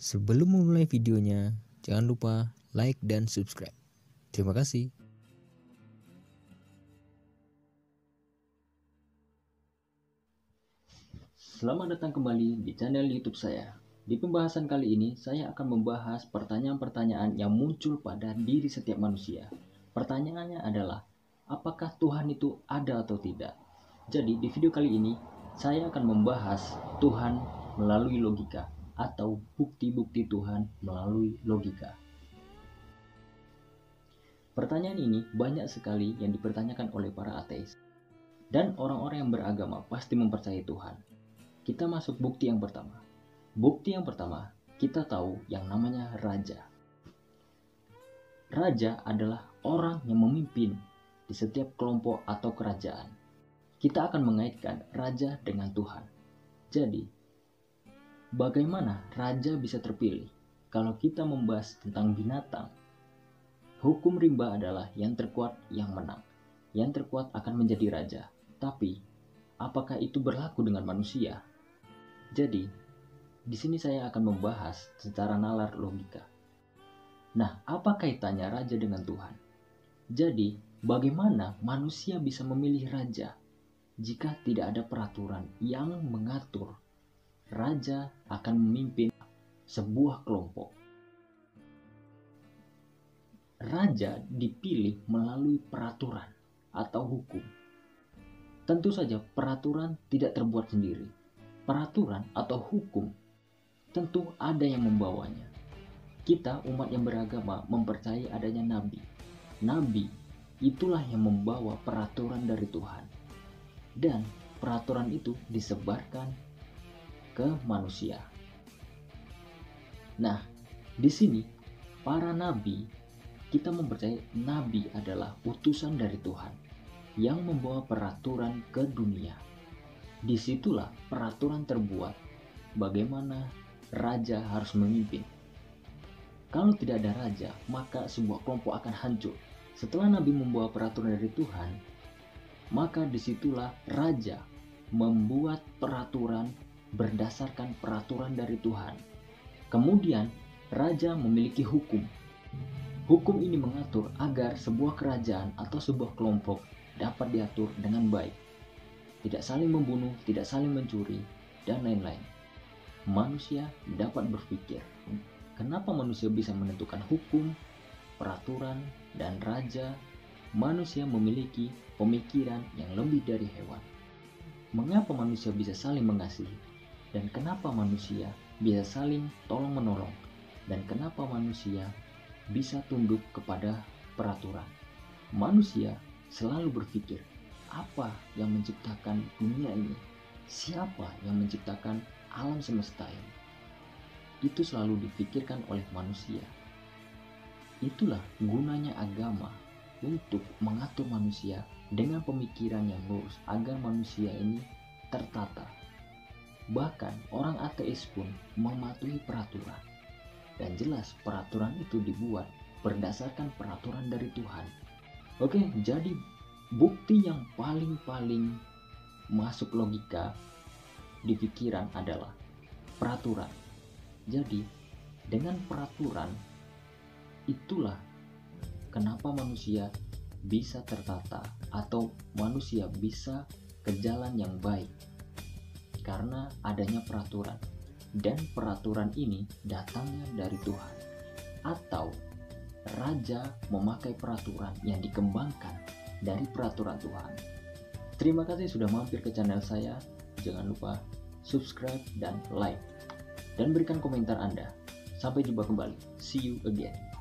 Sebelum memulai videonya, jangan lupa like dan subscribe. Terima kasih. Selamat datang kembali di channel YouTube saya. Di pembahasan kali ini, saya akan membahas pertanyaan-pertanyaan yang muncul pada diri setiap manusia. Pertanyaannya adalah, apakah Tuhan itu ada atau tidak? Jadi, di video kali ini, saya akan membahas Tuhan melalui logika atau bukti-bukti Tuhan melalui logika. Pertanyaan ini banyak sekali yang dipertanyakan oleh para ateis. Dan orang-orang yang beragama pasti mempercayai Tuhan. Kita masuk bukti yang pertama. Bukti yang pertama, kita tahu yang namanya raja. Raja adalah orang yang memimpin di setiap kelompok atau kerajaan. Kita akan mengaitkan raja dengan Tuhan. Jadi, bagaimana raja bisa terpilih? Kalau kita membahas tentang binatang, hukum rimba adalah yang terkuat yang menang. Yang terkuat akan menjadi raja. Tapi, apakah itu berlaku dengan manusia? Jadi, di sini saya akan membahas secara nalar logika. Nah, apa kaitannya raja dengan Tuhan? Jadi, bagaimana manusia bisa memilih raja jika tidak ada peraturan yang mengatur raja akan memimpin sebuah kelompok? Raja dipilih melalui peraturan atau hukum. Tentu saja peraturan tidak terbuat sendiri. Peraturan atau hukum tentu ada yang membawanya. Kita umat yang beragama mempercayai adanya nabi. Nabi itulah yang membawa peraturan dari Tuhan. Dan peraturan itu disebarkan ke manusia. Nah, di sini para nabi, kita mempercayai nabi adalah utusan dari Tuhan yang membawa peraturan ke dunia. Disitulah peraturan terbuat bagaimana raja harus memimpin. Kalau tidak ada raja, maka sebuah kelompok akan hancur. Setelah Nabi membawa peraturan dari Tuhan, maka disitulah raja membuat peraturan berdasarkan peraturan dari Tuhan. Kemudian raja memiliki hukum. Hukum ini mengatur agar sebuah kerajaan atau sebuah kelompok dapat diatur dengan baik. Tidak saling membunuh, tidak saling mencuri, dan lain-lain. Manusia dapat berpikir. Kenapa manusia bisa menentukan hukum, peraturan, dan raja? Manusia memiliki pemikiran yang lebih dari hewan. Mengapa manusia bisa saling mengasihi? Dan kenapa manusia bisa saling tolong-menolong? Dan kenapa manusia bisa tunduk kepada peraturan? Manusia selalu berpikir, apa yang menciptakan dunia ini? Siapa yang menciptakan alam semesta ini? Itu selalu dipikirkan oleh manusia. Itulah gunanya agama, untuk mengatur manusia dengan pemikiran yang lurus agar manusia ini tertata. Bahkan orang ateis pun mematuhi peraturan. Dan jelas peraturan itu dibuat berdasarkan peraturan dari Tuhan. Oke, jadi bukti yang paling masuk logika di pikiran adalah peraturan. Jadi, dengan peraturan itulah kenapa manusia bisa tertata atau manusia bisa ke jalan yang baik. Karena adanya peraturan. Dan peraturan ini datangnya dari Tuhan. Atau raja memakai peraturan yang dikembangkan dari peraturan Tuhan. Terima kasih sudah mampir ke channel saya. Jangan lupa subscribe dan like. Dan berikan komentar Anda. Sampai jumpa kembali. See you again.